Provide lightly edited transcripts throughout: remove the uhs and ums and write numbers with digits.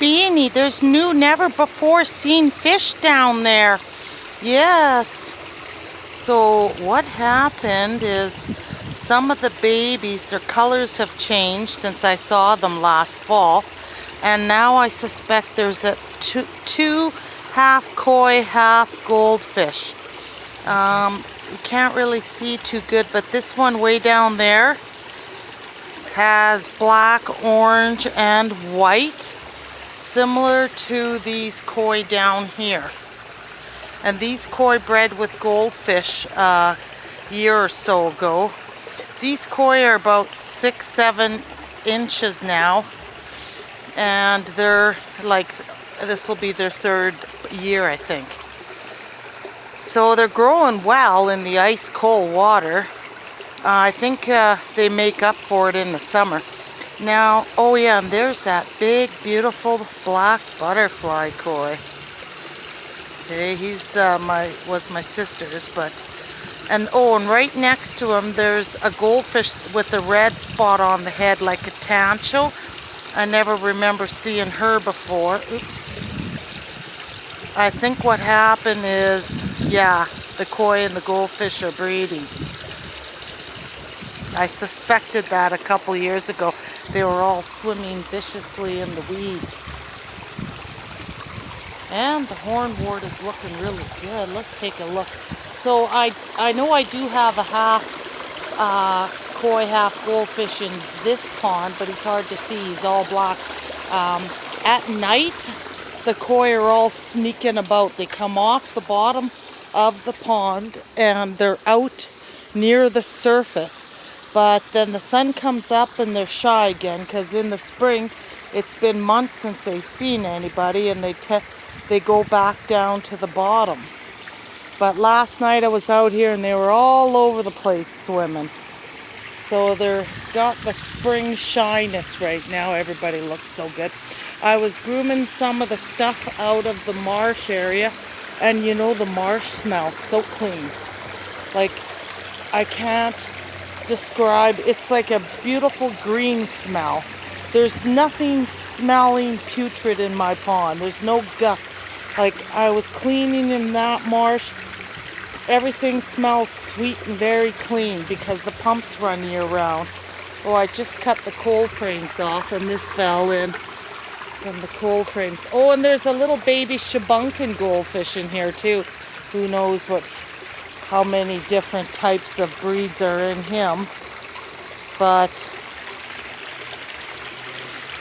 Beanie, there's new, never before seen fish down there. Yes. So what happened is some of the babies, their colors have changed since I saw them last fall. And now I suspect there's two half koi, half goldfish. You can't really see too good, but this one way down there has black, orange, and white, similar to these koi down here. And these koi bred with goldfish a year or so ago. These koi are about 6-7 inches now, and they're like, this will be their third year, I think. So they're growing well in the ice cold water. I think they make up for it in the summer. Now, oh yeah, and there's that big, beautiful black butterfly koi. Okay, he's was my sister's, and right next to him there's a goldfish with a red spot on the head like a tancho. I never remember seeing her before. Oops. I think what happened is, yeah, the koi and the goldfish are breeding. I suspected that a couple years ago. They were all swimming viciously in the weeds. And the hornwort is looking really good. Let's take a look. So I know I do have a half koi, half goldfish in this pond, but he's hard to see. He's all black. At night, the koi are all sneaking about. They come off the bottom of the pond and they're out near the surface. But then the sun comes up and they're shy again, because in the spring it's been months since they've seen anybody, and they go back down to the bottom. But last night I was out here and they were all over the place swimming. So they're got the spring shyness right now. Everybody looks so good. I was grooming some of the stuff out of the marsh area, and you know, the marsh smells so clean. Like, I can't describe. It's like a beautiful green smell. There's nothing smelling putrid in my pond. There's no guck. Like, I was cleaning in that marsh. Everything smells sweet and very clean because the pumps run year round. Oh, I just cut the cold frames off and this fell in from the cold frames. Oh, and there's a little baby shabunkin goldfish in here too. Who knows how many different types of breeds are in him.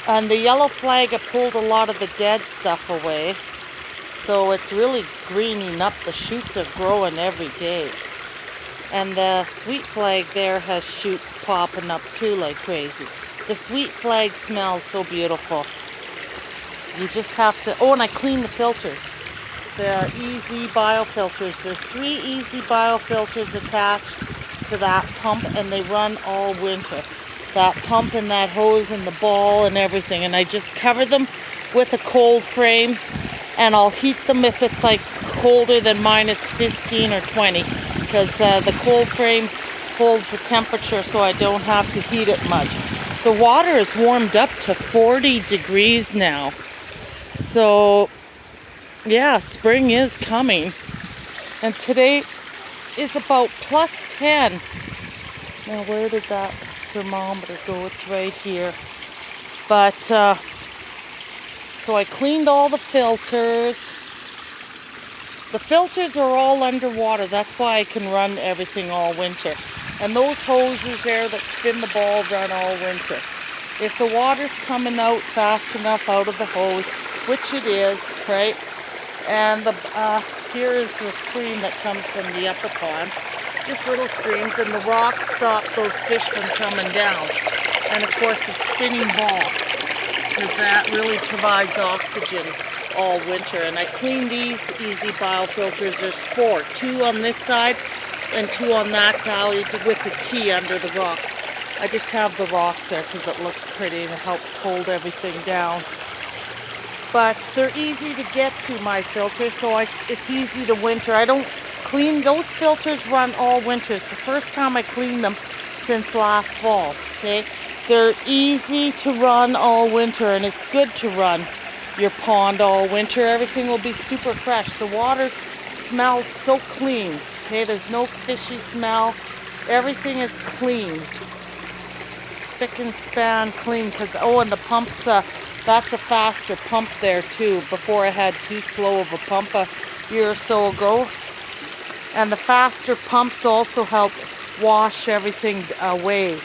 And the yellow flag, I pulled a lot of the dead stuff away. So it's really greening up. The shoots are growing every day. And the sweet flag there has shoots popping up too like crazy. The sweet flag smells so beautiful. You just have to, and I clean the filters. The easy biofilters. There's 3 easy biofilters attached to that pump, and they run all winter. That pump and that hose and the ball and everything. And I just cover them with a cold frame, and I'll heat them if it's like colder than minus 15 or 20, because the cold frame holds the temperature so I don't have to heat it much. The water is warmed up to 40 degrees now. So yeah, spring is coming. And today is about plus 10. Now, where did that thermometer go? It's right here. But, so I cleaned all the filters. The filters are all underwater. That's why I can run everything all winter. And those hoses there that spin the ball run all winter. If the water's coming out fast enough out of the hose, which it is, right? And here is the stream that comes from the upper pond. Just little streams, and the rocks stop those fish from coming down. And of course the spinning ball, because that really provides oxygen all winter. And I clean these easy biofilters. There's 4, 2 on this side and 2 on that side with the T under the rocks. I just have the rocks there because it looks pretty and it helps hold everything down. But they're easy to get to, my filters, so it's easy to winter. I don't clean, those filters run all winter. It's the first time I cleaned them since last fall, okay? They're easy to run all winter, and it's good to run. your pond all winter. Everything will be super fresh. The water smells so clean. Okay, there's no fishy smell. Everything is clean. Spick and span clean. Because, oh, and the pumps, that's a faster pump there too. Before I had too slow of a pump a year or so ago. And the faster pumps also help wash everything away.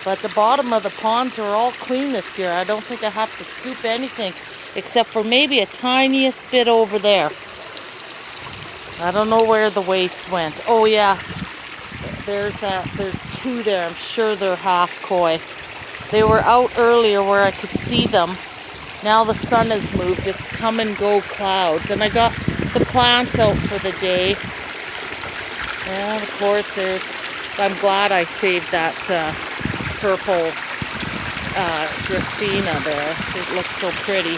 But the bottom of the ponds are all clean this year. I don't think I have to scoop anything except for maybe a tiniest bit over there. I don't know where the waste went. Oh yeah, there's two there. I'm sure they're half koi. They were out earlier where I could see them. Now the sun has moved. It's come and go clouds. And I got the plants out for the day. And of course I'm glad I saved that purple Dracaena there. It looks so pretty.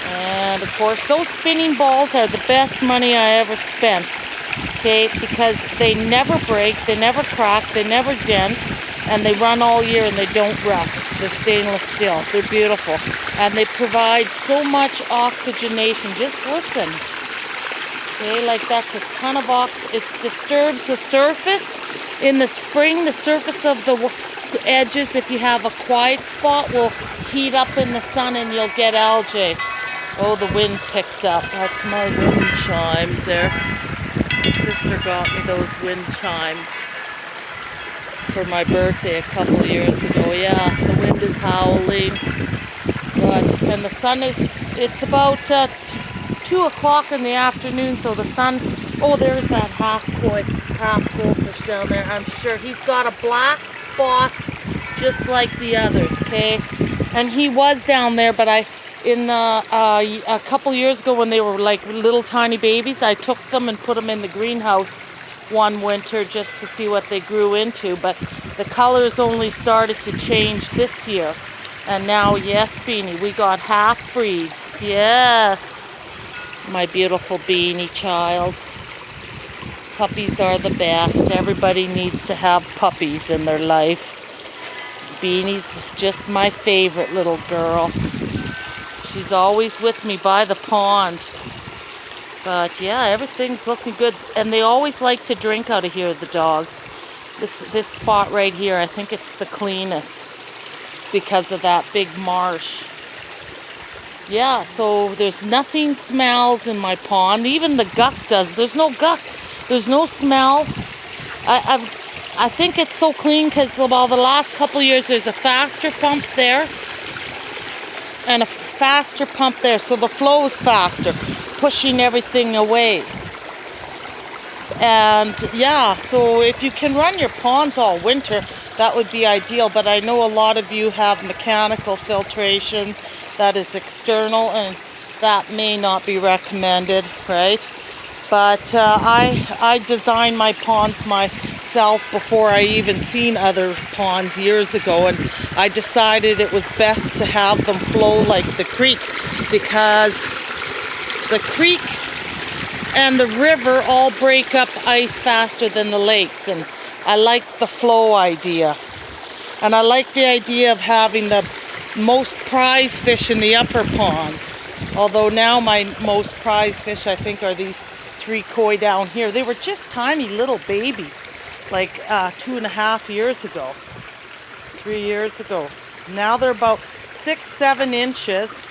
And of course those spinning balls are the best money I ever spent. Okay, because they never break, they never crack, they never dent, and they run all year and they don't rust. They're stainless steel. They're beautiful. And they provide so much oxygenation. Just listen. Okay, like that's a ton of it disturbs the surface. In the spring, the surface of the edges, if you have a quiet spot, will heat up in the sun and you'll get algae. Oh, the wind picked up. That's my wind chimes there. My sister got me those wind chimes for my birthday a couple of years ago. Yeah, the wind is howling. And the sun it's about 2 o'clock in the afternoon, so the sun, oh, there's that half goldfish down there. I'm sure he's got a black spots just like the others, okay? And he was down there, but a couple years ago when they were like little tiny babies, I took them and put them in the greenhouse one winter just to see what they grew into. But the colors only started to change this year. And now, yes, Beanie, we got half breeds. Yes, my beautiful Beanie child. Puppies are the best. Everybody needs to have puppies in their life. Beanie's just my favorite little girl. She's always with me by the pond. But yeah, everything's looking good. And they always like to drink out of here, the dogs. This spot right here, I think it's the cleanest because of that big marsh. Yeah, so there's nothing smells in my pond. Even the guck does. There's no guck. There's no smell. I think it's so clean because about the last couple of years there's a faster pump there and a faster pump there, so the flow is faster, pushing everything away. And yeah, so if you can run your ponds all winter, that would be ideal. But I know a lot of you have mechanical filtration that is external, and that may not be recommended, right? But I designed my ponds myself before I even seen other ponds years ago, and I decided it was best to have them flow like the creek, because the creek and the river all break up ice faster than the lakes, and I like the flow idea. And I like the idea of having the most prize fish in the upper ponds. Although now my most prized fish, I think, are these 3 koi down here. They were just tiny little babies, like 2.5 years ago, 3 years ago. Now they're about 6-7 inches.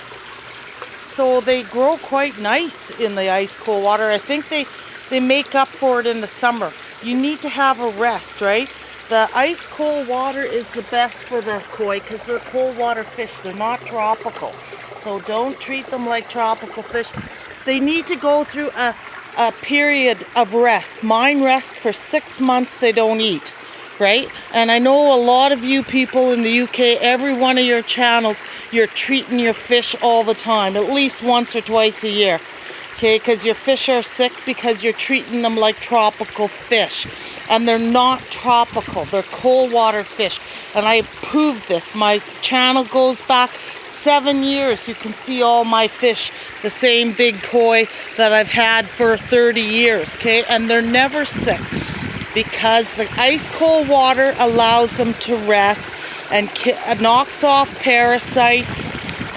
So they grow quite nice in the ice cold water. I think they make up for it in the summer. You need to have a rest, right? The ice cold water is the best for the koi because they're cold water fish. They're not tropical. So don't treat them like tropical fish. They need to go through a period of rest. Mine rest for 6 months. They don't eat, right? And I know a lot of you people in the UK, every one of your channels, you're treating your fish all the time, at least once or twice a year. Okay, because your fish are sick because you're treating them like tropical fish. And they're not tropical, they're cold water fish. And I proved this. My channel goes back 7 years. You can see all my fish, the same big koi that I've had for 30 years, okay? And they're never sick because the ice cold water allows them to rest and knocks off parasites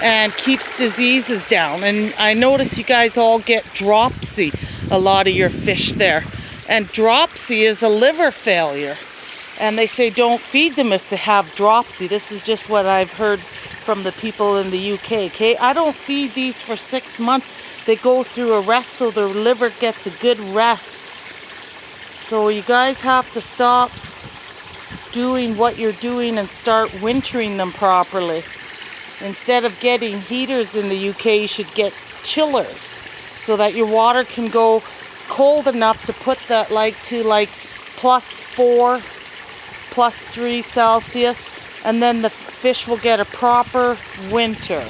and keeps diseases down. And I notice you guys all get dropsy, a lot of your fish there. And dropsy is a liver failure. And they say don't feed them if they have dropsy. This is just what I've heard from the people in the UK. Okay, I don't feed these for 6 months. They go through a rest so their liver gets a good rest. So you guys have to stop doing what you're doing and start wintering them properly. Instead of getting heaters in the UK, you should get chillers so that your water can go cold enough to put that to +4, +3 Celsius, and then the fish will get a proper winter.